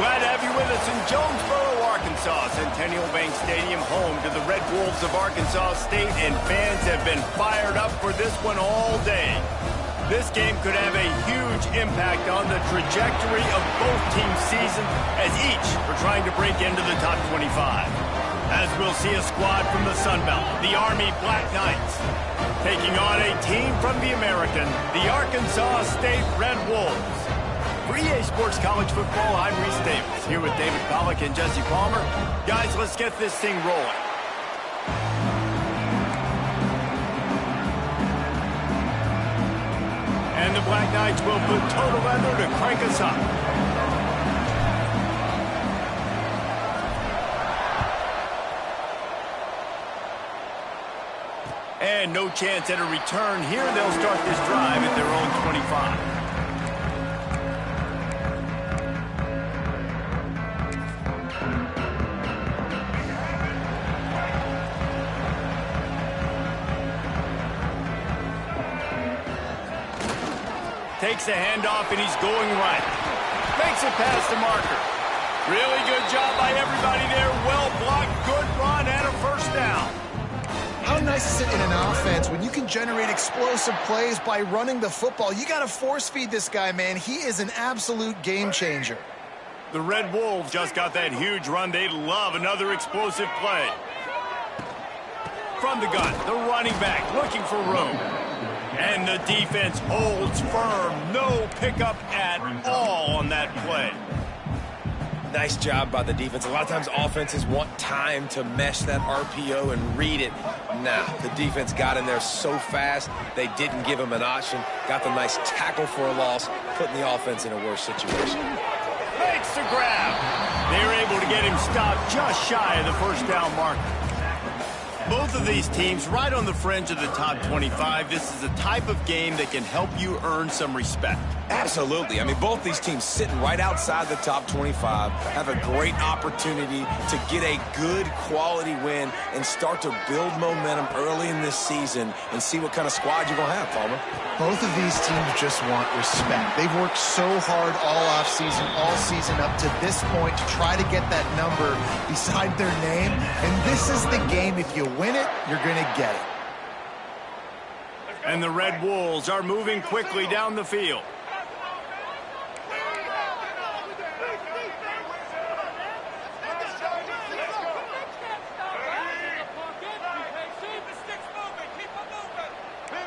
Glad to have you with us in Jonesboro, Arkansas. Centennial Bank Stadium, home to the Red Wolves of Arkansas State, and fans have been fired up for this one all day. This game could have a huge impact on the trajectory of both teams' seasons, as each are trying to break into the top 25. As we'll see a squad from the Sun Belt, the Army Black Knights, taking on a team from the American, the Arkansas State Red Wolves. For EA Sports College Football, I'm Reese Davis, here with David Pollack and Jesse Palmer. Guys, let's get this thing rolling. And the Black Knights will put total leather to crank us up. And no chance at a return here. They'll start this drive at their own 25. Takes the handoff, and he's going right. Makes it past the marker. Really good job by everybody there. Well blocked, good run, and a first down. How nice is it in an offense when you can generate explosive plays by running the football? You got to force feed this guy, man. He is an absolute game changer. The Red Wolves just got that huge run. They love another explosive play. From the gun, the running back looking for room. And the defense holds firm. No pickup at all on that play. Nice job by the defense. A lot of times offenses want time to mesh that RPO and read it. Nah, the defense got in there so fast, they didn't give him an option. Got the nice tackle for a loss, putting the offense in a worse situation. Makes the grab. They're able to get him stopped just shy of the first down marker. Both of these teams right on the fringe of the top 25. This is a type of game that can help you earn some respect. Absolutely. I mean, both these teams sitting right outside the top 25 have a great opportunity to get a good quality win and start to build momentum early in this season and see what kind of squad you're going to have, Palmer. Both of these teams just want respect. They've worked so hard all offseason, all season up to this point to try to get that number beside their name. And this is the game. If you win it, you're going to get it. And the Red Wolves are moving quickly down the field.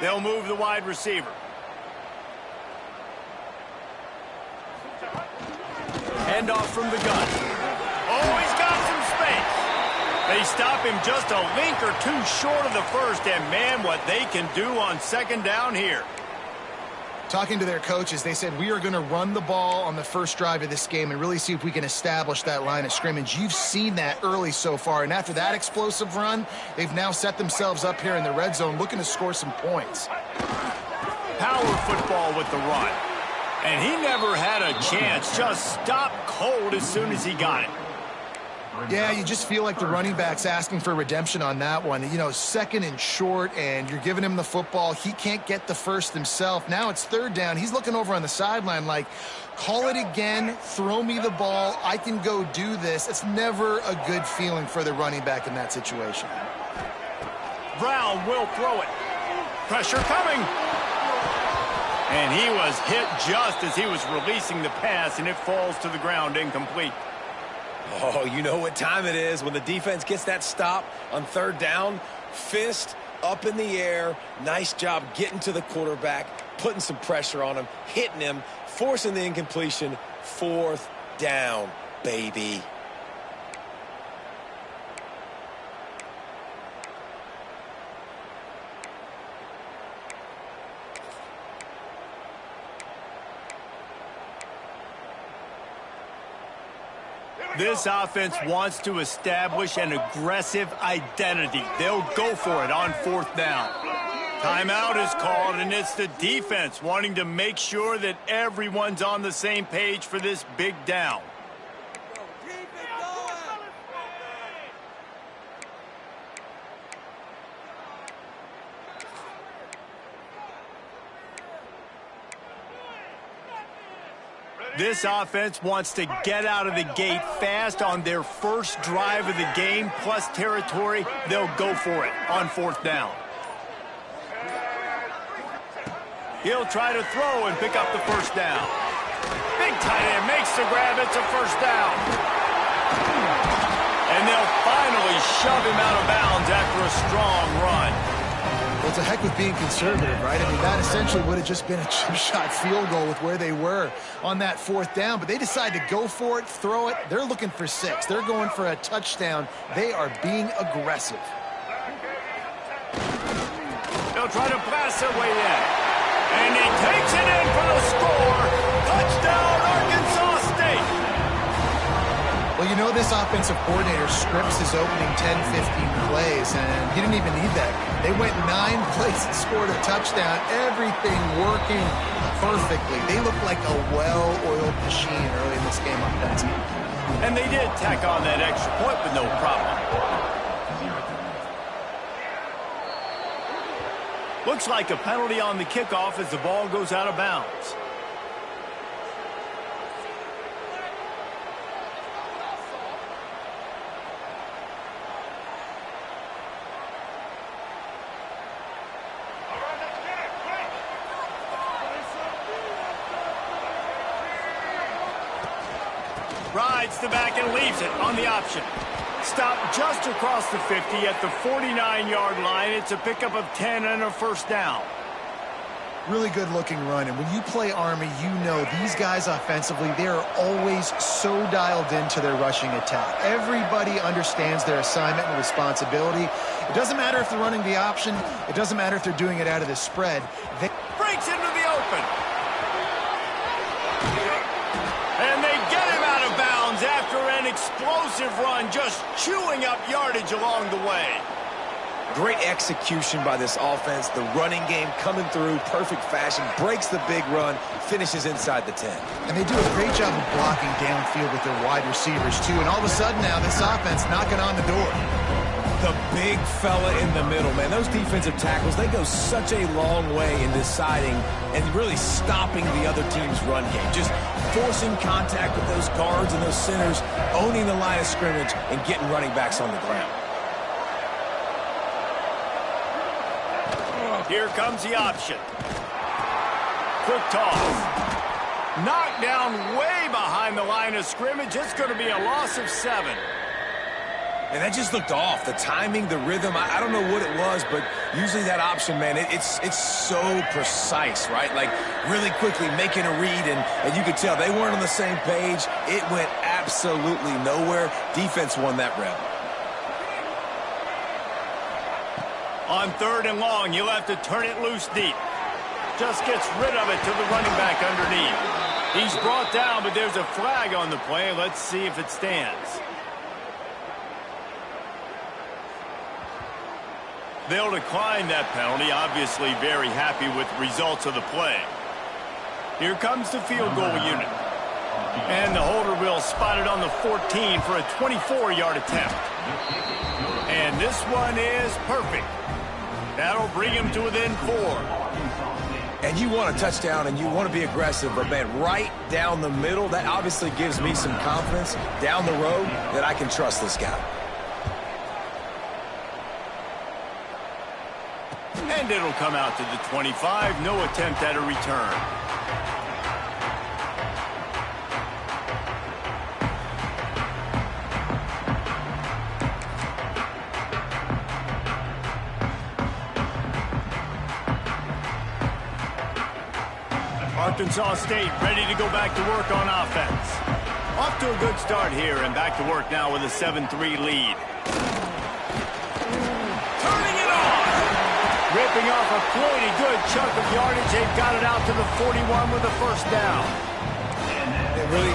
They'll move the wide receiver. Handoff from the gun. Oh, he's got some space. They stop him just a link or two short of the first, and man, what they can do on second down here. Talking to their coaches, they said, we are going to run the ball on the first drive of this game and really see if we can establish that line of scrimmage. You've seen that early so far, and after that explosive run, they've now set themselves up here in the red zone looking to score some points. Power football with the run. And he never had a chance, just stopped cold as soon as he got it. Yeah, you just feel like the running back's asking for redemption on that one. You know, second and short, and you're giving him the football. He can't get the first himself. Now it's third down. He's looking over on the sideline like, call it again, throw me the ball, I can go do this. It's never a good feeling for the running back in that situation. Brown will throw it. Pressure coming. And he was hit just as he was releasing the pass, and it falls to the ground incomplete. Oh, you know what time it is when the defense gets that stop on third down. Fist up in the air. Nice job getting to the quarterback, putting some pressure on him, hitting him, forcing the incompletion. Fourth down, baby. This offense wants to establish an aggressive identity. They'll go for it on fourth down. Timeout is called, and it's the defense wanting to make sure that everyone's on the same page for this big down. This offense wants to get out of the gate fast on their first drive of the game, plus territory. They'll go for it on 4th down. He'll try to throw and pick up the 1st down. Big tight end makes the grab. It's a 1st down. And they'll finally shove him out of bounds after a strong run. Well, it's a heck with being conservative, right? I mean, that essentially would have just been a chip-shot field goal with where they were on that 4th down. But they decide to go for it, throw it. They're looking for 6. They're going for a touchdown. They are being aggressive. They'll try to pass their way in. And he takes it in for the score. Touchdown, Arkansas State. Well, you know this offensive coordinator scripts his opening 10, 15 plays, and he didn't even need that. They went 9 plays and scored a touchdown. Everything working perfectly. They looked like a well-oiled machine early in this game offensively. And they did tack on that extra point with no problem. Looks like a penalty on the kickoff as the ball goes out of bounds. Rides the back and leaves it on the option. Stopped just across the 50 at the 49-yard line. It's a pickup of 10 and a 1st down. Really good-looking run, and when you play Army, you know these guys offensively, they are always so dialed into their rushing attack. Everybody understands their assignment and responsibility. It doesn't matter if they're running the option. It doesn't matter if they're doing it out of the spread. They breaks into the open. And they get him out of bounds after an explosive run, just chewing up yardage along the way. Great execution by this offense. The running game coming through, perfect fashion, breaks the big run, finishes inside the 10. And they do a great job of blocking downfield with their wide receivers, too. And all of a sudden now, this offense knocking on the door. The big fella in the middle, man. Those defensive tackles, they go such a long way in deciding and really stopping the other team's run game. Just forcing contact with those guards and those centers, owning the line of scrimmage, and getting running backs on the ground. Here comes the option. Quick toss. Knocked down way behind the line of scrimmage. It's going to be a loss of 7. And that just looked off. The timing, the rhythm, I don't know what it was, but usually that option, man, it's so precise, right? Like really quickly making a read, and you could tell they weren't on the same page. It went absolutely nowhere. Defense won that rep. On 3rd and long, you'll have to turn it loose deep. Just gets rid of it to the running back underneath. He's brought down, but there's a flag on the play. Let's see if it stands. They'll decline that penalty, obviously very happy with the results of the play. Here comes the field goal unit. And the holder will spot it on the 14 for a 24-yard attempt. And this one is perfect. That'll bring him to within 4. And you want a touchdown and you want to be aggressive, but man, right down the middle, that obviously gives me some confidence down the road that I can trust this guy. And it'll come out to the 25. No attempt at a return. Arkansas State ready to go back to work on offense. Off to a good start here and back to work now with a 7-3 lead. Turning it on! Ripping off a pretty good chunk of yardage. They've got it out to the 41 with a 1st down. And really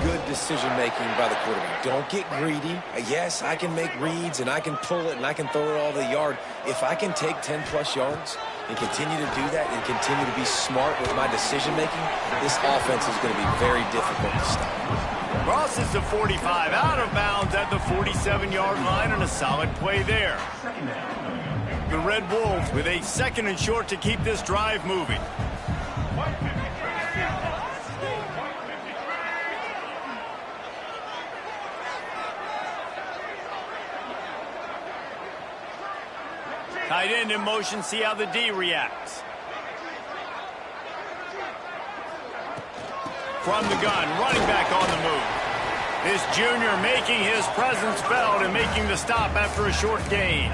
good decision-making by the quarterback. Don't get greedy. Yes, I can make reads, and I can pull it, and I can throw it all the yard. If I can take 10-plus yards and continue to do that and continue to be smart with my decision-making, this offense is going to be very difficult to stop. Crosses the 45, out of bounds at the 47-yard line, and a solid play there. The Red Wolves with a 2nd and short to keep this drive moving. Tight end in motion, see how the D reacts. From the gun, running back on the move. This junior making his presence felt and making the stop after a short gain.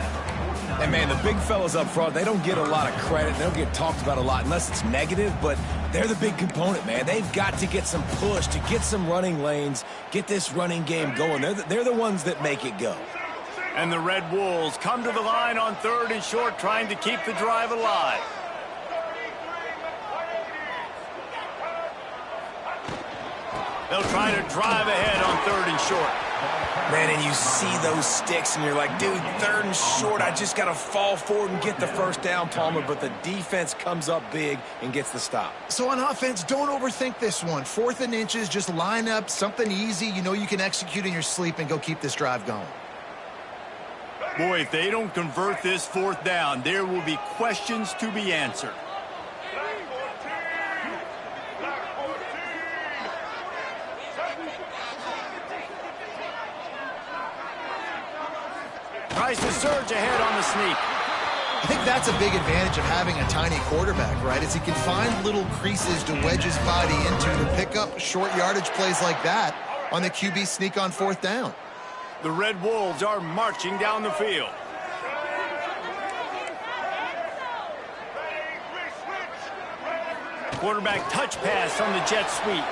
And, man, the big fellas up front, they don't get a lot of credit. They don't get talked about a lot unless it's negative, but they're the big component, man. They've got to get some push, to get some running lanes, get this running game going. They're the ones that make it go. And the Red Wolves come to the line on 3rd and short, trying to keep the drive alive. They'll try to drive ahead on 3rd and short. Man, and you see those sticks, and you're like, dude, 3rd and short, I just got to fall forward and get the first down, Palmer, but the defense comes up big and gets the stop. So on offense, don't overthink this one. 4th and inches, just line up something easy you know you can execute in your sleep and go keep this drive going. Boy, if they don't convert this 4th down, there will be questions to be answered. Tries to surge ahead on the sneak. I think that's a big advantage of having a tiny quarterback, right? Is he can find little creases to wedge his body into to pick up short yardage plays like that on the QB sneak on 4th down. The Red Wolves are marching down the field. Quarterback touch pass on the jet sweep.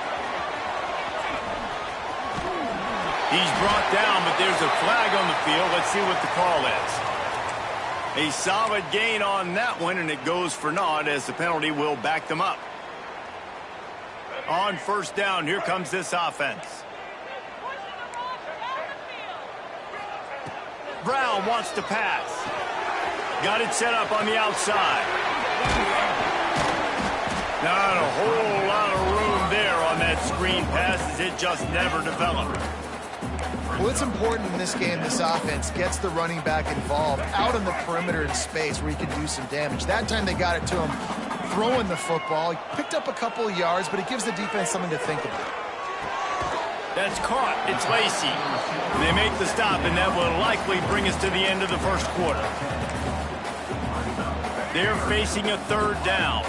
He's brought down, but there's a flag on the field. Let's see what the call is. A solid gain on that one, and it goes for naught as the penalty will back them up. On 1st down, here comes this offense. Brown wants to pass. Got it set up on the outside. Not a whole lot of room there on that screen pass as it just never developed. Well, it's important in this game this offense gets the running back involved out on the perimeter in space where he can do some damage. That time they got it to him throwing the football. He picked up a couple of yards, but it gives the defense something to think about. That's caught. It's Lacey. They make the stop, and that will likely bring us to the end of the 1st quarter. They're facing a 3rd down.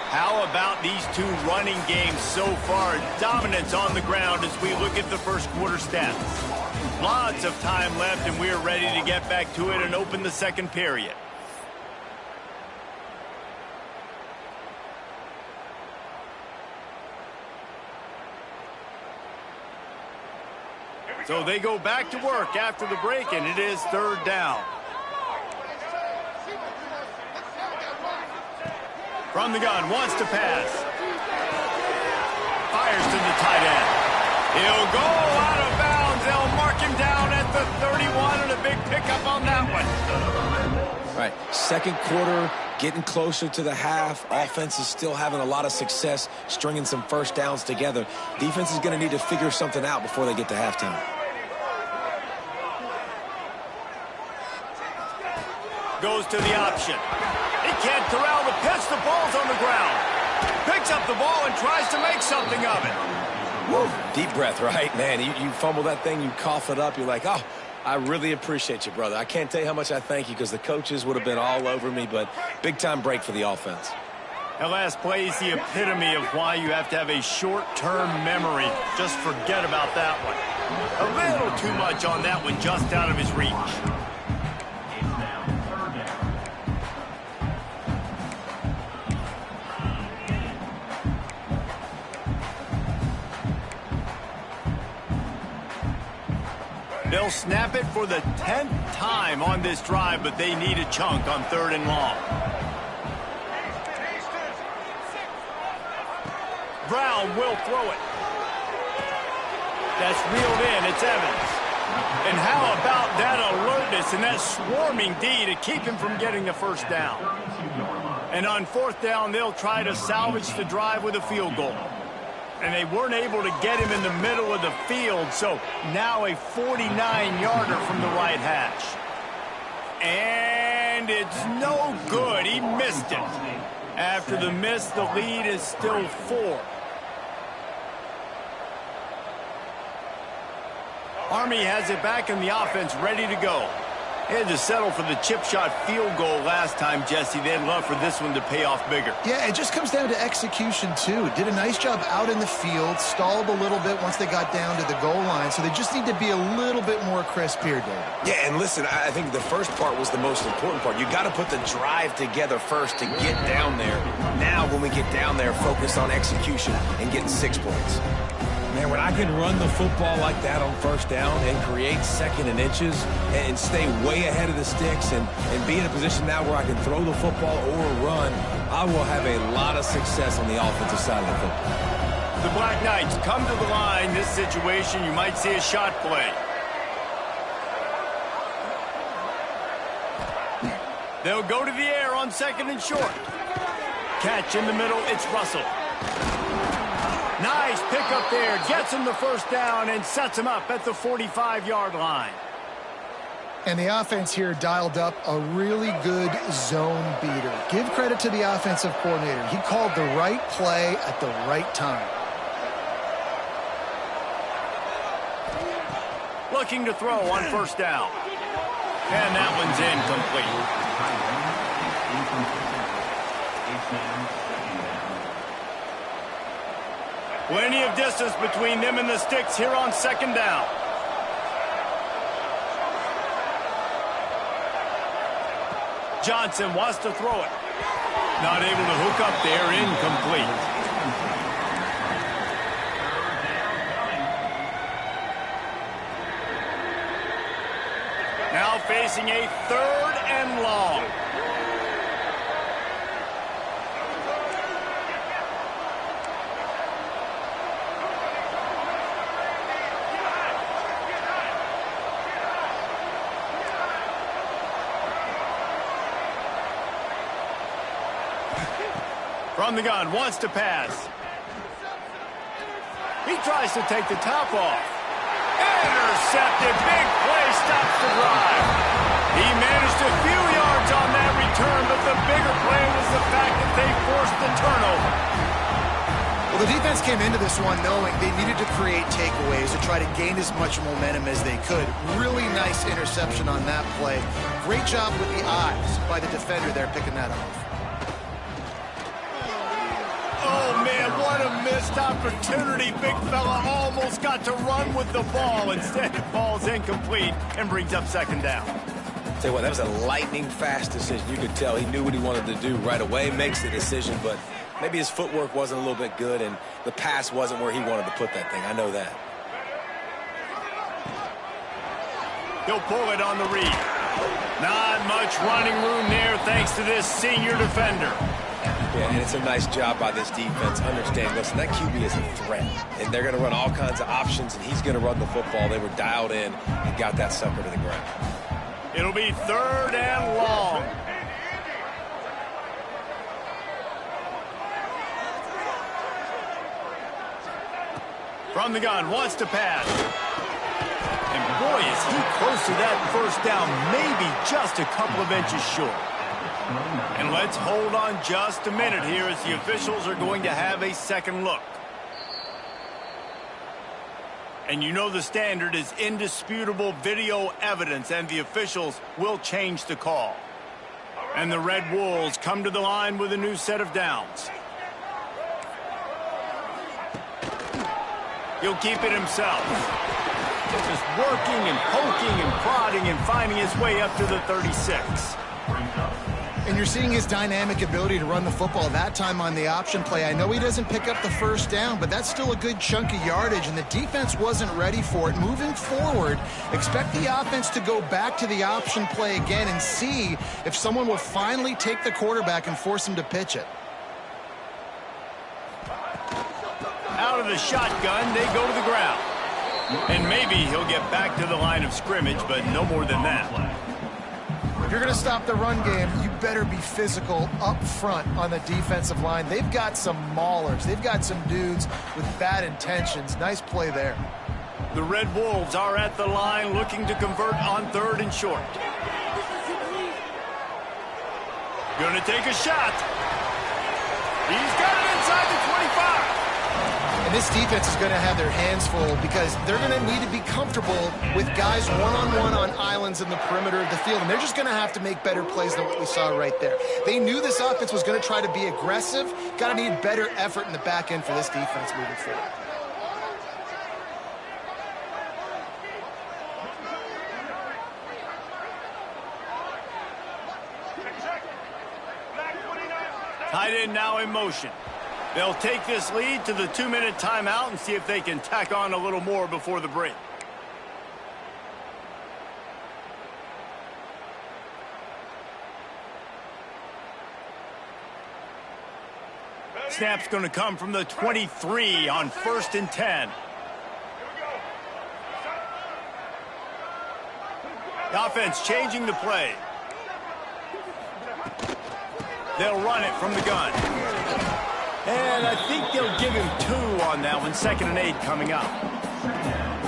How about these two running games so far? Dominance on the ground as we look at the 1st quarter stats. Lots of time left, and we're ready to get back to it and open the 2nd period. So they go back to work after the break, and it is 3rd down. From the gun, wants to pass. Fires to the tight end. He'll go out of bounds. They'll mark him down at the 31, and a big pickup on that one. All right, 2nd quarter, getting closer to the half. Offense is still having a lot of success stringing some 1st downs together. Defense is going to need to figure something out before they get to halftime. Goes to the option. He can't corral the pitch. The ball's on the ground. Picks up the ball and tries to make something of it. Woo. Deep breath, right? Man, you fumble that thing, you cough it up. You're like, oh, I really appreciate you, brother. I can't tell you how much I thank you because the coaches would have been all over me, but big-time break for the offense. That last play is the epitome of why you have to have a short-term memory. Just forget about that one. A little too much on that one, just out of his reach. They'll snap it for the 10th time on this drive, but they need a chunk on 3rd and long. Brown will throw it. That's reeled in. It's Evans. And how about that alertness and that swarming D to keep him from getting the 1st down? And on 4th down, they'll try to salvage the drive with a field goal. And they weren't able to get him in the middle of the field, so now a 49-yarder from the right hash. And it's no good. He missed it. After the miss, the lead is still 4. Army has it back in the offense, ready to go. They had to settle for the chip shot field goal last time, Jesse. They'd love for this one to pay off bigger. Yeah, it just comes down to execution, too. Did a nice job out in the field, stalled a little bit once they got down to the goal line, so they just need to be a little bit more crisp here, Dave. Yeah, and listen, I think the first part was the most important part. You got to put the drive together first to get down there. Now, when we get down there, focus on execution and getting 6 points. Man, when I can run the football like that on first down and create second and inches and stay way ahead of the sticks and be in a position now where I can throw the football or run, I will have a lot of success on the offensive side of the football. The Black Knights come to the line. This situation, you might see a shot play. They'll go to the air on second and short. Catch in the middle, it's Russell. Nice pickup there, gets him the first down and sets him up at the 45-yard line. And the offense here dialed up a really good zone beater. Give credit to the offensive coordinator. He called the right play at the right time. Looking to throw on first down. And that one's incomplete. Plenty of distance between them and the sticks here on second down. Johnson wants to throw it. Not able to hook up there, incomplete. Now facing a 3rd and long. From the gun, wants to pass. He tries to take the top off. Intercepted, big play, stops the drive. He managed a few yards on that return, but the bigger play was the fact that they forced the turnover. Well, the defense came into this one knowing they needed to create takeaways to try to gain as much momentum as they could. Really nice interception on that play. Great job with the eyes by the defender there picking that off. Oh, man, what a missed opportunity. Big fella almost got to run with the ball. Instead, it falls incomplete and brings up second down. Tell you what, that was a lightning-fast decision. You could tell he knew what he wanted to do right away, makes the decision, but maybe his footwork wasn't a little bit good, and the pass wasn't where he wanted to put that thing. I know that. He'll pull it on the read. Not much running room there thanks to this senior defender. Yeah, and it's a nice job by this defense. Understand, listen, that QB is a threat, and they're going to run all kinds of options, and he's going to run the football. They were dialed in and got that sucker to the ground. It'll be 3rd and long. From the gun, wants to pass. And boy, is he close to that first down, maybe just a couple of inches short. And let's hold on just a minute here as the officials are going to have a second look. And you know the standard is indisputable video evidence, and the officials will change the call. And the Red Wolves come to the line with a new set of downs. He'll keep it himself. Just working and poking and prodding and finding his way up to the 36. And you're seeing his dynamic ability to run the football that time on the option play. I know he doesn't pick up the first down, but that's still a good chunk of yardage, and the defense wasn't ready for it. Moving forward, expect the offense to go back to the option play again and see if someone will finally take the quarterback and force him to pitch it. Out of the shotgun, they go to the ground. And maybe he'll get back to the line of scrimmage, but no more than that. If you're going to stop the run game, you better be physical up front on the defensive line. They've got some maulers. They've got some dudes with bad intentions. Nice play there. The Red Wolves are at the line looking to convert on 3rd and short. Going to take a shot. He's got it inside the 25. And this defense is going to have their hands full because they're going to need to be comfortable with guys one-on-one on islands in the perimeter of the field, and they're just going to have to make better plays than what we saw right there. They knew this offense was going to try to be aggressive. Got to need better effort in the back end for this defense moving forward. Tight end now in motion. They'll take this lead to the 2-minute timeout and see if they can tack on a little more before the break. Snap's going to come from the 23 on 1st and 10. The offense changing the play. They'll run it from the gun. And I think they'll give him 2 on that one. 2nd and 8 coming up.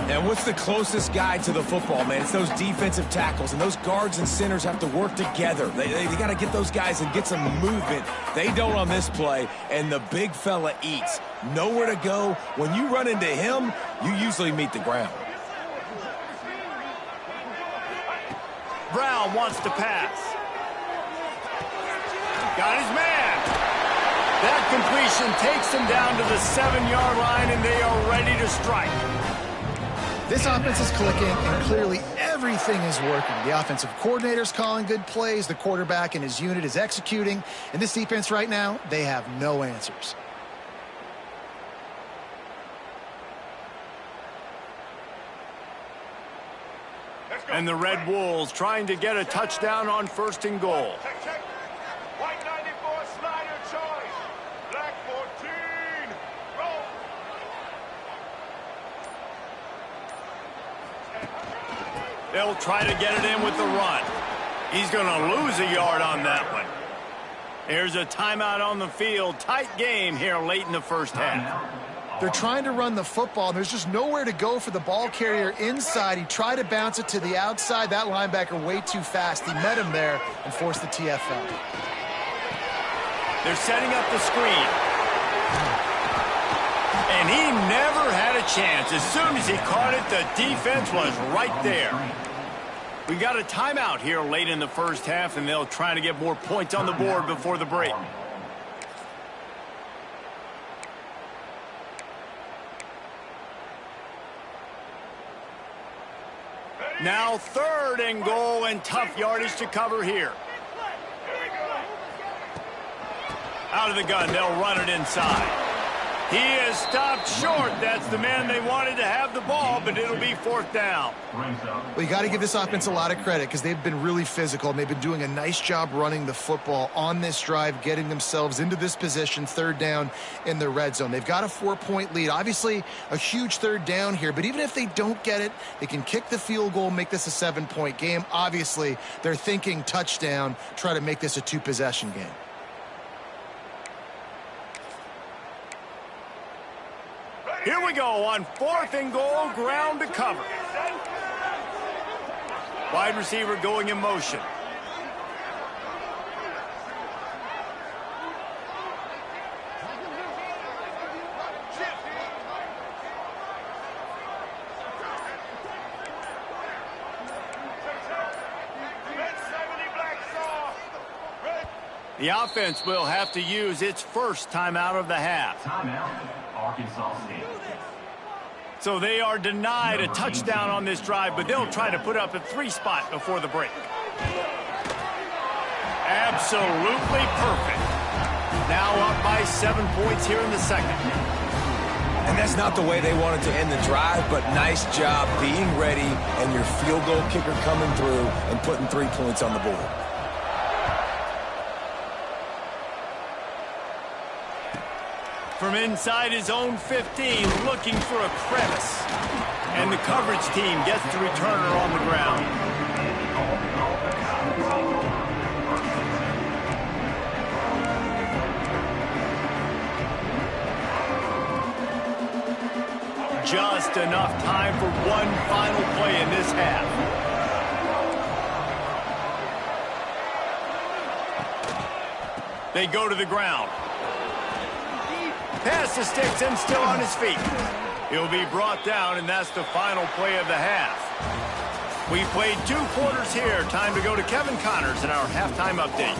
And what's the closest guy to the football, man? It's those defensive tackles, and those guards and centers have to work together. They got to get those guys and get some movement. They don't on this play, and the big fella eats. Nowhere to go. When you run into him, you usually meet the ground. Brown wants to pass. Got his man. That completion takes them down to the 7-yard line, and they are ready to strike. This offense is clicking, and clearly everything is working. The offensive coordinator's calling good plays. The quarterback and his unit is executing. And this defense right now, they have no answers. And the Red Wolves trying to get a touchdown on 1st and goal. White 94, Snyder choice. Black 14, roll. They'll try to get it in with the run. He's going to lose a yard on that one. There's a timeout on the field. Tight game here late in the first half. They're trying to run the football. There's just nowhere to go for the ball carrier inside. He tried to bounce it to the outside. That linebacker way too fast. He met him there and forced the TFL. They're setting up the screen. And he never had a chance. As soon as he caught it, the defense was right there. We got a timeout here late in the first half, and they'll try to get more points on the board before the break. Now 3rd and goal, and tough yardage to cover here. Out of the gun, they'll run it inside. He is stopped short. That's the man they wanted to have the ball, but it'll be 4th down. Well, you got to give this offense a lot of credit because they've been really physical, and they've been doing a nice job running the football on this drive, getting themselves into this position, 3rd down in the red zone. They've got a 4-point lead. Obviously, a huge 3rd down here, but even if they don't get it, they can kick the field goal, make this a 7-point game. Obviously, they're thinking touchdown, try to make this a 2-possession game. Here we go on 4th and goal, ground to cover. Wide receiver going in motion. The offense will have to use its first timeout of the half. Timeout, Arkansas State. So they are denied a touchdown on this drive, but they'll try to put up a 3 spot before the break. Absolutely perfect. Now up by 7 points here in the second. And that's not the way they wanted to end the drive, but nice job being ready and your field goal kicker coming through and putting 3 points on the board. From inside his own 15, looking for a crevice. And the coverage team gets the returner on the ground. Just enough time for one final play in this half. They go to the ground. Past the sticks and still on his feet. He'll be brought down, and that's the final play of the half. We played 2 quarters here. Time to go to Kevin Connors in our halftime update.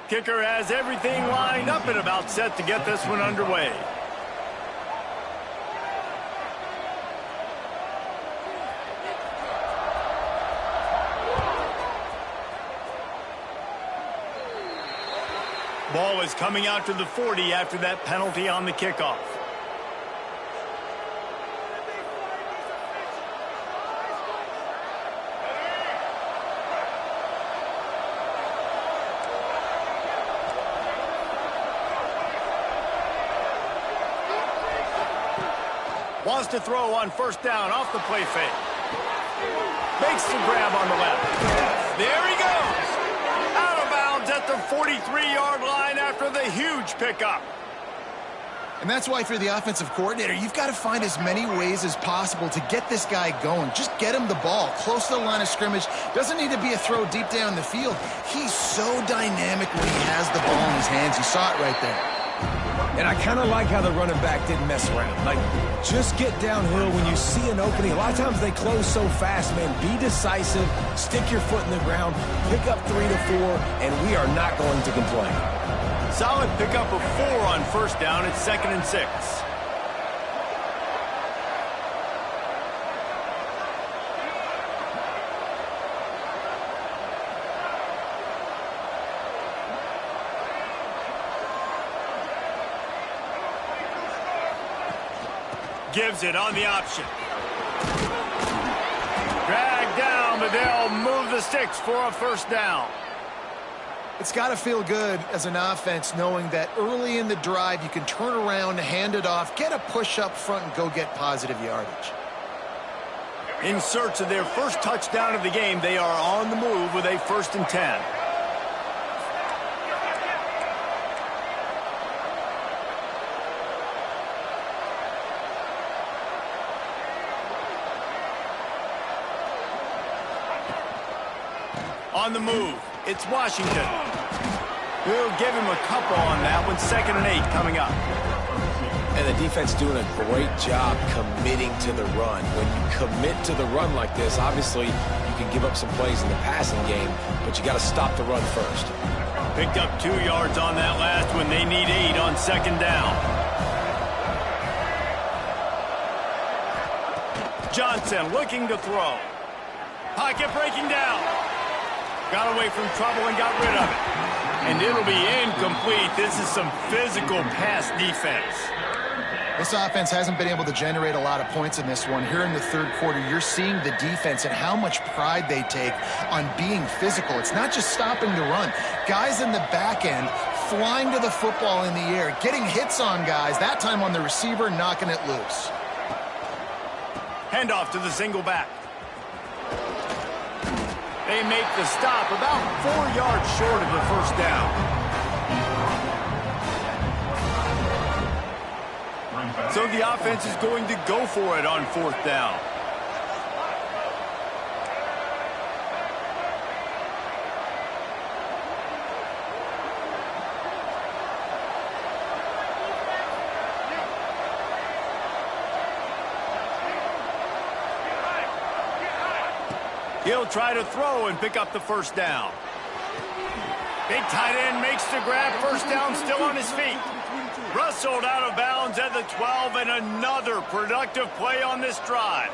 Kicker has everything lined up and about set to get this one underway. Ball is coming out to the 40 after that penalty on the kickoff. Wants to throw on first down off the play fake. Makes the grab on the left. There he goes. Out of bounds at the 43-yard line after the huge pickup. And that's why, if you're the offensive coordinator, you've got to find as many ways as possible to get this guy going. Just get him the ball close to the line of scrimmage. Doesn't need to be a throw deep down the field. He's so dynamic when he has the ball in his hands. You saw it right there. And I kind of like how the running back didn't mess around. Like, just get downhill when you see an opening. A lot of times they close so fast, man. Be decisive, stick your foot in the ground, pick up 3 to 4, and we are not going to complain. Solid pickup of 4 on first down. It's 2nd and 6. Gives it on the option. Dragged down, but they'll move the sticks for a first down. It's got to feel good as an offense knowing that early in the drive you can turn around, hand it off, get a push up front, and go get positive yardage. In search of their first touchdown of the game, they are on the move with a 1st and 10. On the move, it's Washington. We'll give him a couple on that one. 2nd and 8 coming up. And the defense doing a great job committing to the run. When you commit to the run like this, obviously you can give up some plays in the passing game, but you got to stop the run first. Picked up 2 yards on that last one. They need 8 on 2nd down. Johnson looking to throw. Pocket breaking down. Got away from trouble and got rid of it. And it'll be incomplete. This is some physical pass defense. This offense hasn't been able to generate a lot of points in this one. Here in the 3rd quarter, you're seeing the defense and how much pride they take on being physical. It's not just stopping the run. Guys in the back end flying to the football in the air, getting hits on guys, that time on the receiver, knocking it loose. Handoff to the single back. They make the stop about 4 yards short of the first down. So the offense is going to go for it on 4th down. He'll try to throw and pick up the first down. Big tight end makes the grab. First down, still on his feet. Rustled out of bounds at the 12, and another productive play on this drive.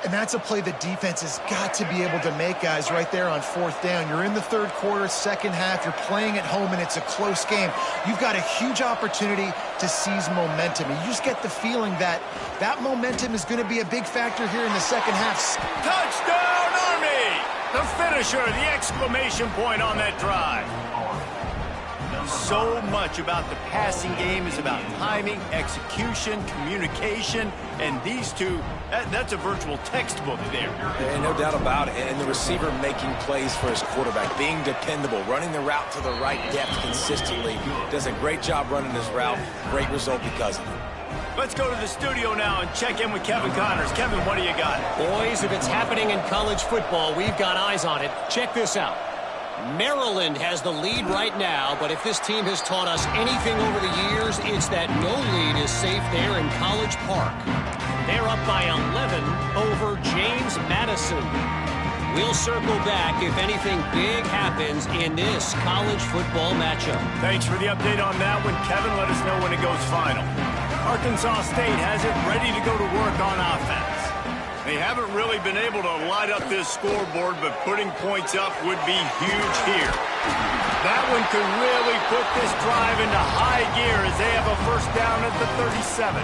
And that's a play the defense has got to be able to make, guys, right there on 4th down. You're in the 3rd quarter, 2nd half. You're playing at home, and it's a close game. You've got a huge opportunity to seize momentum. And you just get the feeling that that momentum is going to be a big factor here in the 2nd half. Touchdown, Army! The finisher, the exclamation point on that drive. So much about the passing game is about timing, execution, communication, and these two, that's a virtual textbook there. And no doubt about it. And the receiver making plays for his quarterback, being dependable, running the route to the right depth consistently. Does a great job running his route. Great result because of it. Let's go to the studio now and check in with Kevin Connors. Kevin, what do you got? Boys, if it's happening in college football, we've got eyes on it. Check this out. Maryland has the lead right now, but if this team has taught us anything over the years, it's that no lead is safe there in College Park. They're up by 11 over James Madison. We'll circle back if anything big happens in this college football matchup. Thanks for the update on that one, Kevin. Let us know when it goes final. Arkansas State has it ready to go to work on offense. They haven't really been able to light up this scoreboard, but putting points up would be huge here. That one could really put this drive into high gear as they have a first down at the 37.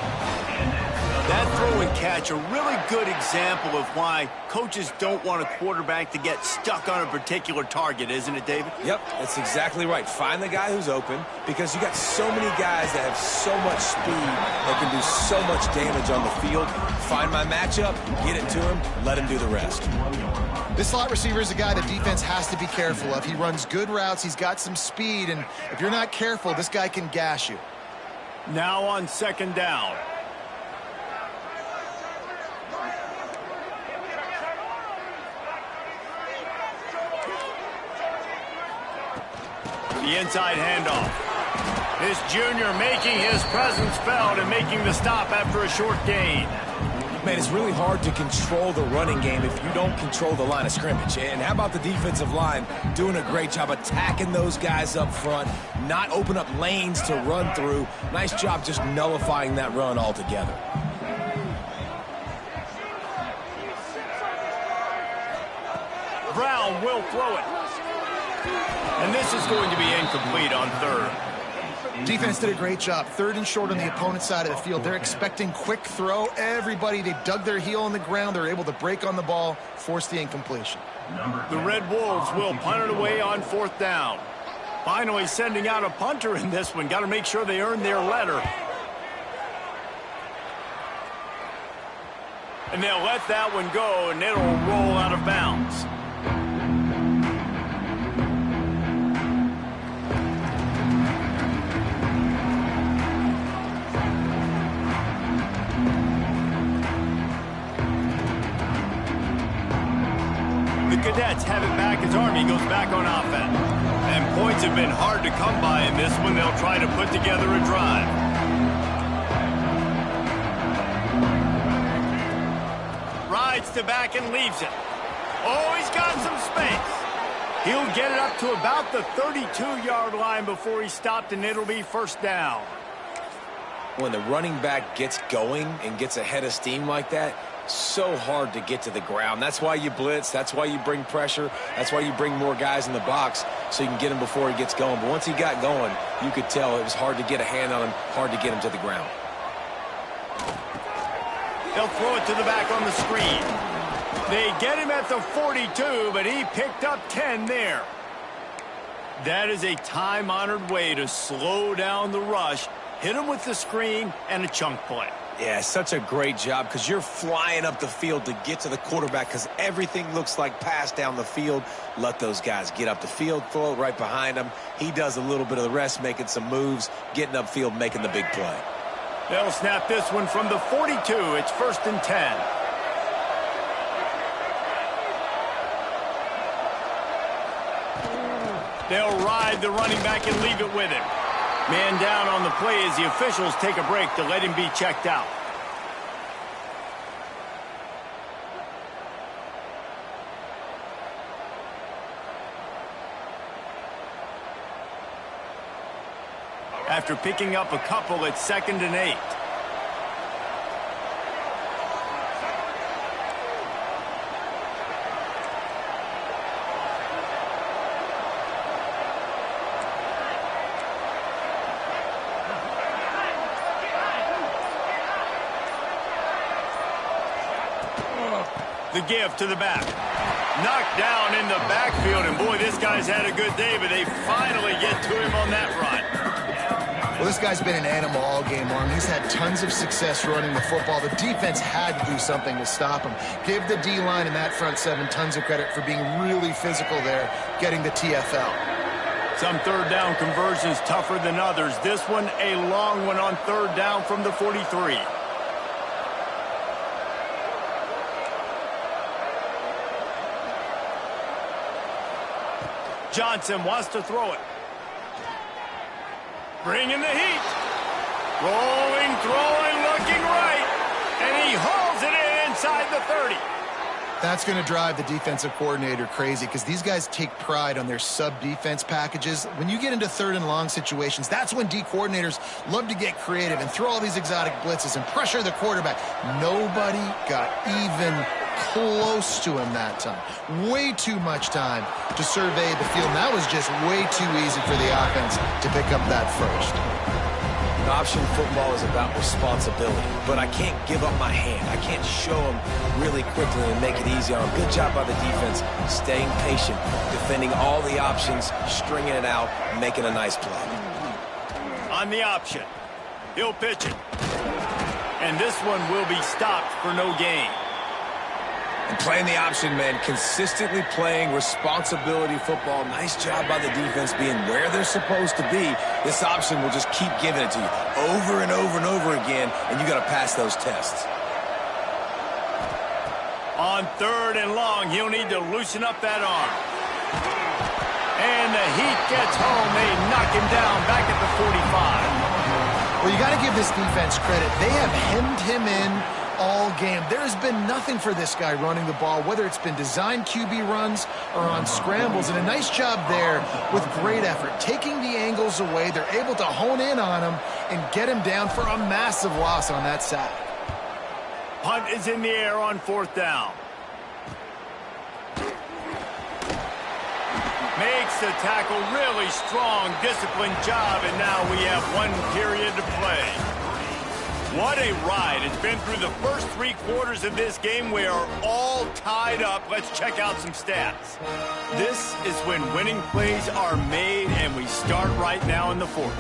That throw and catch, a really good example of why coaches don't want a quarterback to get stuck on a particular target, isn't it, David? Yep, that's exactly right. Find the guy who's open, because you got so many guys that have so much speed that can do so much damage on the field. Find my matchup, get it to him, let him do the rest. This slot receiver is a guy the defense has to be careful of. He runs good routes, he's got some speed, and if you're not careful, this guy can gash you. Now on second down. The inside handoff. This junior making his presence felt and making the stop after a short gain. Man, it's really hard to control the running game if you don't control the line of scrimmage. And how about the defensive line doing a great job attacking those guys up front, not open up lanes to run through. Nice job just nullifying that run altogether. Brown will throw it. And this is going to be incomplete on third. Defense did a great job. Third and short on the opponent's side of the field. They're expecting quick throw. Everybody, they dug their heel on the ground. They're able to break on the ball, force the incompletion. The Red Wolves will punt it away on fourth down. Finally sending out a punter in this one. Got to make sure they earn their letter. And they'll let that one go, and it'll roll out of bounds. The Cadets have it back as Army goes back on offense. And points have been hard to come by in this one. They'll try to put together a drive. Rides to back and leaves it. Oh, he's got some space. He'll get it up to about the 32-yard line before he's stopped, and it'll be first down. When the running back gets going and gets ahead of steam like that, so hard to get to the ground. That's why you blitz. That's why you bring pressure. That's why you bring more guys in the box so you can get him before he gets going. But once he got going, you could tell it was hard to get a hand on him, hard to get him to the ground. They'll throw it to the back on the screen. They get him at the 42, but he picked up 10 there. That is a time-honored way to slow down the rush, hit him with the screen, and a chunk play. Yeah, such a great job because you're flying up the field to get to the quarterback because everything looks like pass down the field. Let those guys get up the field, throw it right behind him. He does a little bit of the rest, making some moves, getting upfield, making the big play. They'll snap this one from the 42. It's first and 10. They'll ride the running back and leave it with him. Man down on the play as the officials take a break to let him be checked out. After picking up a couple, it's second and 8. The give to the back. Knocked down in the backfield, and boy, this guy's had a good day, but they finally get to him on that run. Well, this guy's been an animal all game long. He's had tons of success running the football. The defense had to do something to stop him. Give the D-line and that front seven tons of credit for being really physical there, getting the TFL. Some third down conversions tougher than others. This one, a long one on third down from the 43. Johnson wants to throw it. Bringing the heat. Rolling, throwing, looking right. And he hauls it in inside the 30. That's going to drive the defensive coordinator crazy because these guys take pride on their sub-defense packages. When you get into third and long situations, that's when D coordinators love to get creative and throw all these exotic blitzes and pressure the quarterback. Nobody got even close to him that time. Way too much time to survey the field. And that was just way too easy for the offense to pick up that first. Option football is about responsibility, but I can't give up my hand. I can't show them really quickly and make it easy on them. Good job by the defense, staying patient, defending all the options, stringing it out, making a nice play. On the option, he'll pitch it. And this one will be stopped for no gain. And playing the option, man, consistently playing responsibility football. Nice job by the defense being where they're supposed to be. This option will just keep giving it to you over and over and over again, and you got to pass those tests. On third and long, he'll need to loosen up that arm. And the heat gets home. They knock him down back at the 45. Well, you got to give this defense credit. They have hemmed him in all game. There has been nothing for this guy running the ball, whether it's been designed QB runs or on scrambles, and a nice job there with great effort. Taking the angles away, they're able to hone in on him and get him down for a massive loss on that sack. Punt is in the air on fourth down. Makes the tackle, really strong, disciplined job, and now we have one period to play. What a ride. It's been through the first 3 quarters of this game. We are all tied up. Let's check out some stats. This is when winning plays are made, and we start right now in the fourth.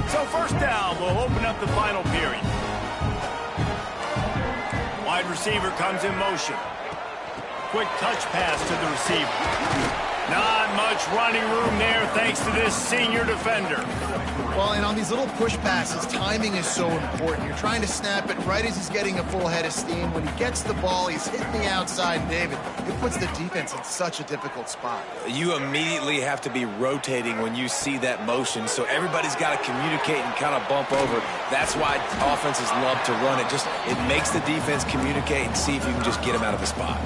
So first down, we'll open up the final period. Wide receiver comes in motion. Quick touch pass to the receiver. Not much running room there thanks to this senior defender. Well, and on these little push passes, timing is so important. You're trying to snap it right as he's getting a full head of steam. When he gets the ball, he's hitting the outside, David. It puts the defense in such a difficult spot. You immediately have to be rotating when you see that motion, so everybody's got to communicate and kind of bump over. That's why offenses love to run it. It makes the defense communicate and see if you can just get him out of the spot.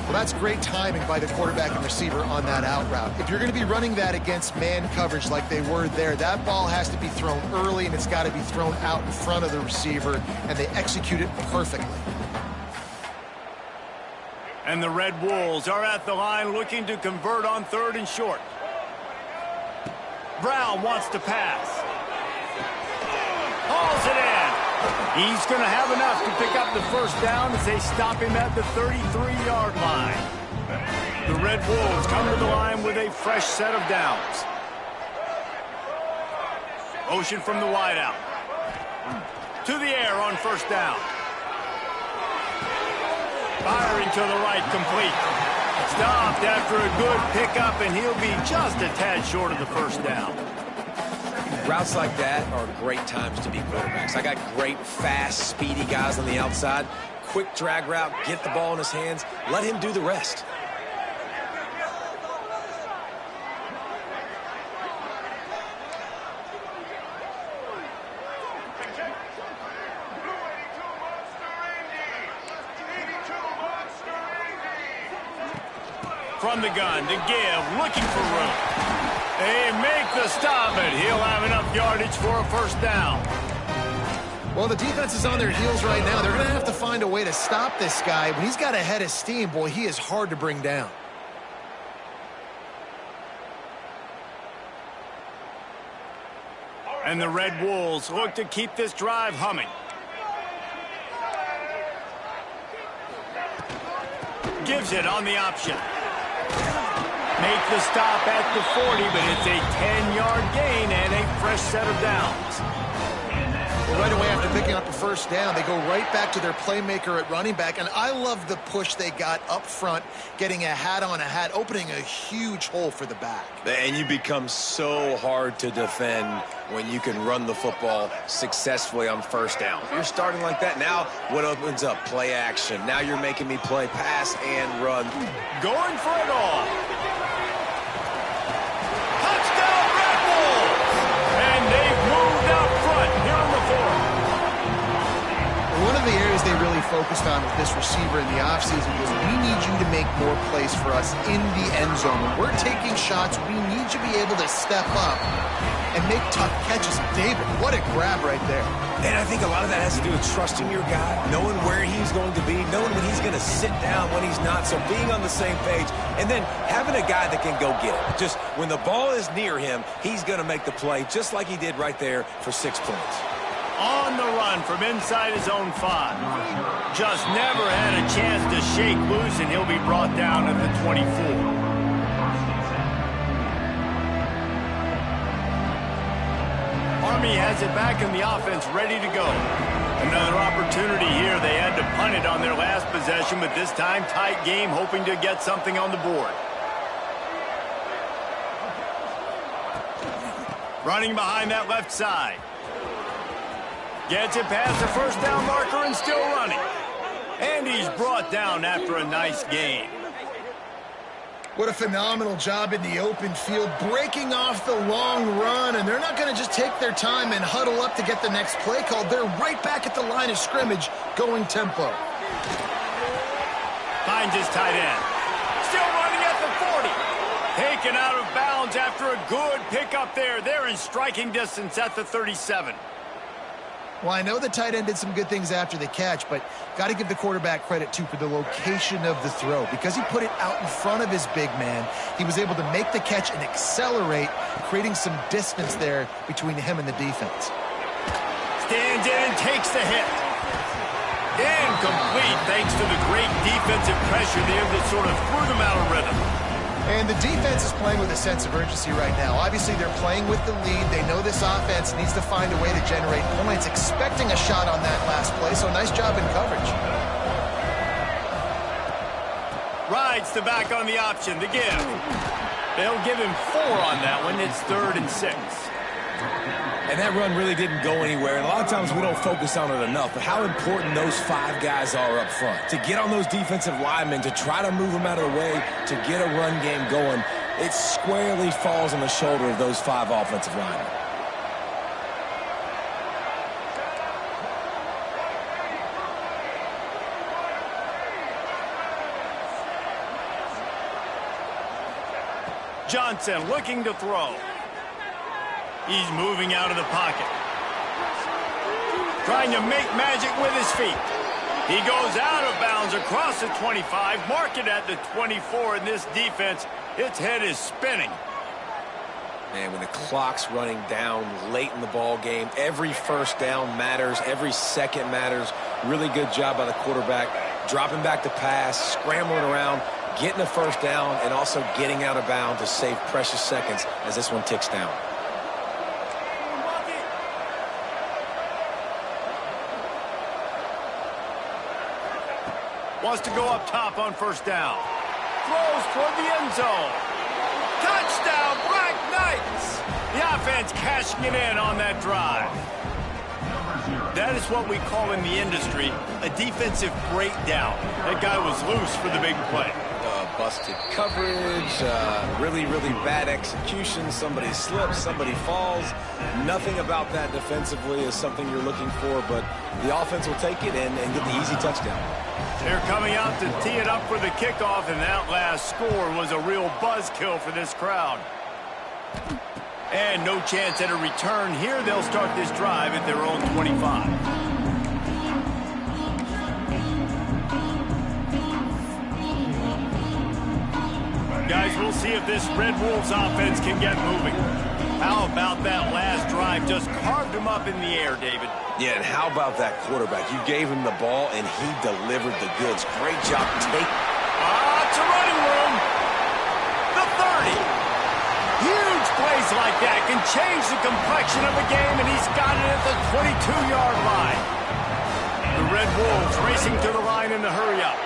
Well, that's great timing by the quarterback and receiver on that out route. If you're going to be running that against man coverage like they were there, that ball has to be thrown early, and it's got to be thrown out in front of the receiver, and they execute it perfectly. And the Red Wolves are at the line looking to convert on third and short. Brown wants to pass. Hauls it in. He's going to have enough to pick up the first down as they stop him at the 33-yard line. The Red Wolves come to the line with a fresh set of downs. Motion from the wideout. To the air on first down. Firing to the right, complete. Stopped after a good pickup, and he'll be just a tad short of the first down. Routes like that are great times to be quarterbacks. I got great, fast, speedy guys on the outside. Quick drag route, get the ball in his hands, let him do the rest. From the gun to give, looking for room. They make the stop, and he'll have enough yardage for a first down. Well, the defense is on their heels right now. They're going to have to find a way to stop this guy. When he's got a head of steam, boy, he is hard to bring down. And the Red Wolves look to keep this drive humming. Gives it on the option. Make the stop at the 40, but it's a 10-yard gain and a fresh set of downs. Well, right away after picking up a first down, they go right back to their playmaker at running back. And I love the push they got up front, getting a hat on a hat, opening a huge hole for the back. And you become so hard to defend when you can run the football successfully on first down. You're starting like that. Now what opens up? Play action. Now you're making me play pass and run. Going for it all. Touchdown, Red Bulls! And they've moved out front here in the fourth. One of the areas they really focused on with this receiver in the offseason was we need you to make more plays for us in the end zone. When we're taking shots, we need you to be able to step up and make tough catches. David, what a grab right there. And I think a lot of that has to do with trusting your guy, knowing where he's going to be, knowing when he's going to sit down, when he's not, so being on the same page, and then having a guy that can go get it. Just when the ball is near him, he's going to make the play, just like he did right there for 6 points. On the run from inside his own 5. Just never had a chance to shake loose, and he'll be brought down at the 24. Army has it back in the offense, ready to go. Another opportunity here. They had to punt it on their last possession, but this time tight game, hoping to get something on the board. Running behind that left side. Gets it past the first down marker and still running. And he's brought down after a nice gain. What a phenomenal job in the open field, breaking off the long run, and they're not going to just take their time and huddle up to get the next play called. They're right back at the line of scrimmage, going tempo. Finds his tight end. Still running at the 40. Taken out of bounds after a good pickup there. They're in striking distance at the 37. Well, I know the tight end did some good things after the catch, but got to give the quarterback credit, too, for the location of the throw. Because he put it out in front of his big man, he was able to make the catch and accelerate, creating some distance there between him and the defense. Stands in and takes the hit. Incomplete thanks to the great defensive pressure there that sort of threw them out of rhythm. And the defense is playing with a sense of urgency right now. Obviously, they're playing with the lead. They know this offense needs to find a way to generate points, expecting a shot on that last play, so nice job in coverage. Rides the back on the option, the give. They'll give him 4 on that one. It's 3rd and 6. And that run really didn't go anywhere. And a lot of times we don't focus on it enough, but how important those 5 guys are up front. To get on those defensive linemen, to try to move them out of the way, to get a run game going, it squarely falls on the shoulder of those 5 offensive linemen. Johnson looking to throw. He's moving out of the pocket. Trying to make magic with his feet. He goes out of bounds across the 25, mark it at the 24, and this defense, its head is spinning. Man, when the clock's running down late in the ball game, every first down matters, every second matters. Really good job by the quarterback, dropping back to pass, scrambling around, getting a first down, and also getting out of bounds to save precious seconds as this one ticks down. Wants to go up top on first down. Throws toward the end zone. Touchdown, Black Knights! The offense cashing it in on that drive. That is what we call in the industry a defensive breakdown. That guy was loose for the big play. Busted coverage, really bad execution. Somebody slips, somebody falls. Nothing about that defensively is something you're looking for, but the offense will take it and get the easy touchdown. They're coming out to tee it up for the kickoff, and that last score was a real buzzkill for this crowd. And no chance at a return here. They'll start this drive at their own 25. Guys, we'll see if this Red Wolves offense can get moving. How about that last drive? Just carved him up in the air, David. Yeah, and how about that quarterback? You gave him the ball, and he delivered the goods. Great job. It's a running room. The 30. Huge play like that can change the complexion of a game, and he's got it at the 22-yard line. The Red Wolves racing to the line in the hurry-up.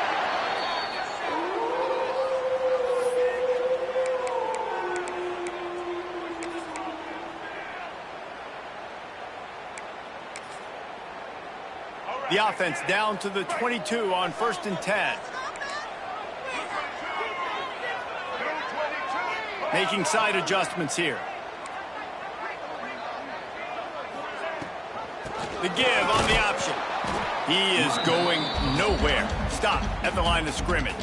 The offense down to the 22 on 1st and 10. Making side adjustments here. The give on the option. He is going nowhere. Stop at the line of scrimmage.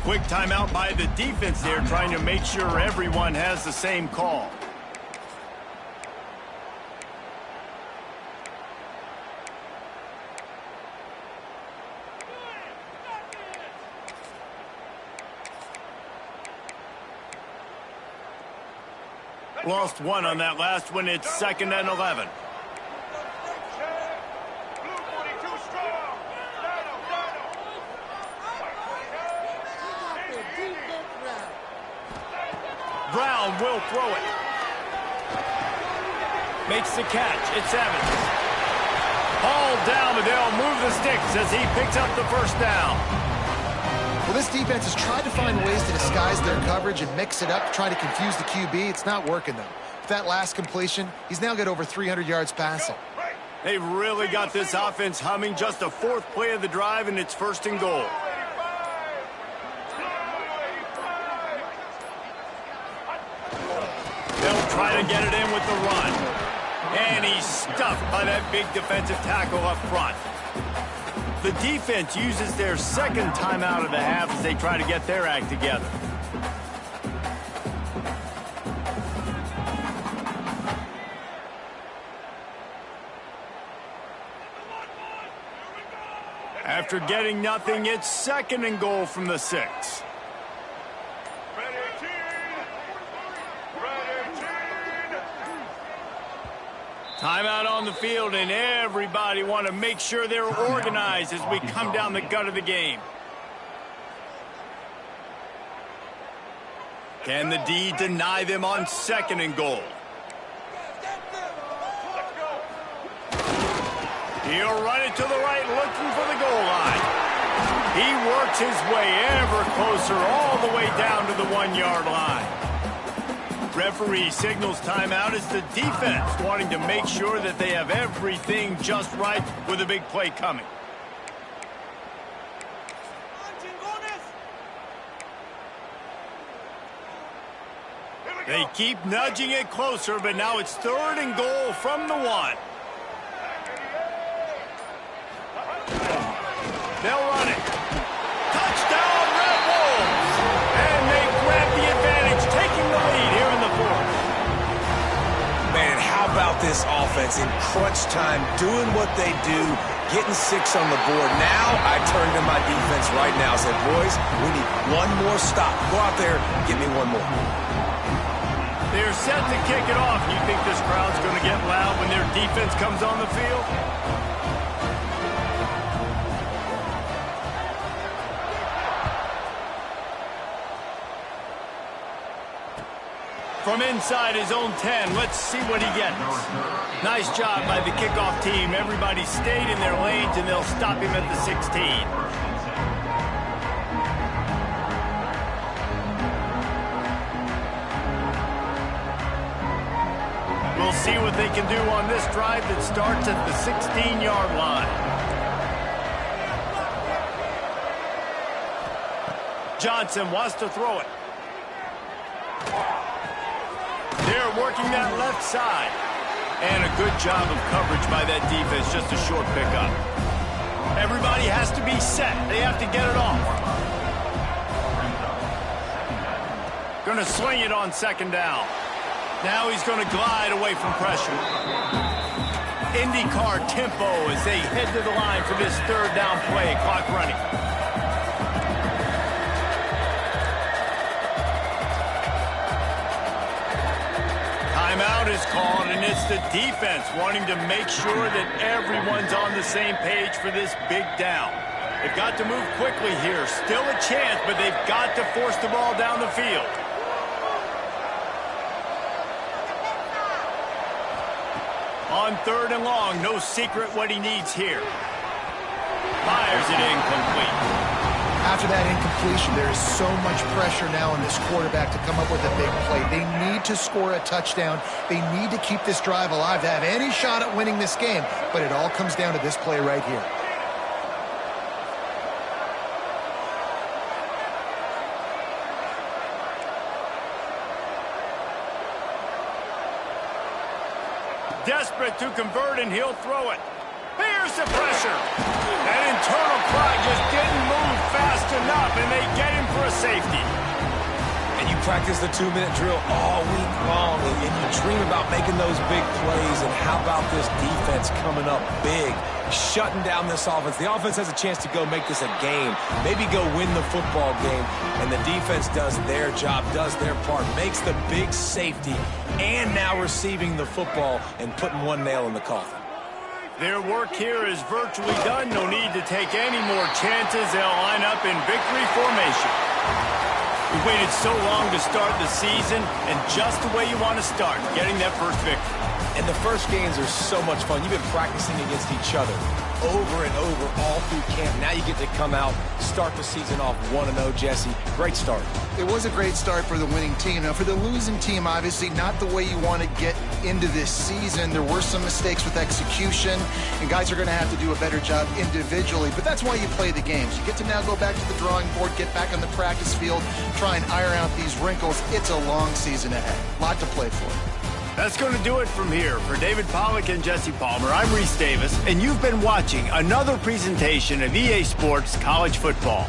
Quick timeout by the defense there, trying to make sure everyone has the same call. Lost one on that last one. It's 2nd and 11. Brown will throw it. Makes the catch. It's Evans. Hauled down, but they'll move the sticks as he picks up the first down. Well, this defense has tried to find ways to disguise their coverage and mix it up to try to confuse the QB. It's not working, though. With that last completion, he's now got over 300 yards passing. They've really got this offense humming. Just a 4th play of the drive, and it's 1st and goal. They'll try to get it in with the run. And he's stuffed by that big defensive tackle up front. The defense uses their 2nd timeout of the half as they try to get their act together. After getting nothing, it's 2nd and goal from the 6. Timeout on the field, and everybody want to make sure they're organized as we come down the gut of the game. Can the D deny them on 2nd and goal? He'll run it to the right, looking for the goal line. He works his way ever closer, all the way down to the 1-yard line. Referee signals timeout as the defense wanting to make sure that they have everything just right with a big play coming. They keep nudging it closer, but now it's 3rd and goal from the 1. They'll run it. Touchdown, Red Wolves! And they grab the advantage, taking the lead here in the 4th. Man, how about this offense in crunch time, doing what they do, getting 6 on the board. Now I turn to my defense right now and said, boys, we need one more stop. Go out there, give me one more. They're set to kick it off. You think this crowd's going to get loud when their defense comes on the field? From inside his own 10, let's see what he gets. Nice job by the kickoff team. Everybody stayed in their lanes, and they'll stop him at the 16. We'll see what they can do on this drive that starts at the 16-yard line. Johnson wants to throw it. They're working that left side. And a good job of coverage by that defense, just a short pickup. Everybody has to be set. They have to get it off. Going to sling it on 2nd down. Now he's going to glide away from pressure. IndyCar tempo as they head to the line for this 3rd down play. Clock running. Timeout is called, and it's the defense wanting to make sure that everyone's on the same page for this big down. They've got to move quickly here. Still a chance, but they've got to force the ball down the field. On 3rd and long, no secret what he needs here. Fires it incomplete. After that incompletion, there is so much pressure now on this quarterback to come up with a big play. They need to score a touchdown. They need to keep this drive alive to have any shot at winning this game. But it all comes down to this play right here. Desperate to convert, and he'll throw it. Here's the pressure. That internal clock just didn't move fast enough, and they get him for a safety. And you practice the 2-minute drill all week long, and you dream about making those big plays, and how about this defense coming up big, shutting down this offense. The offense has a chance to go make this a game, maybe go win the football game, and the defense does their job, does their part, makes the big safety, and now receiving the football and putting one nail in the coffin. Their work here is virtually done. No need to take any more chances. They'll line up in victory formation. We waited so long to start the season, and just the way you want to start, getting that first victory. And the first games are so much fun. You've been practicing against each other over and over all through camp. Now you get to come out, start the season off 1-0, Jesse. Great start. It was a great start for the winning team. Now, for the losing team, obviously not the way you want to get into this season. There were some mistakes with execution, and guys are going to have to do a better job individually. But that's why you play the games. You get to now go back to the drawing board, get back on the practice field, try and iron out these wrinkles. It's a long season ahead. A lot to play for. That's going to do it from here. For David Pollack and Jesse Palmer, I'm Reese Davis, and you've been watching another presentation of EA Sports College Football.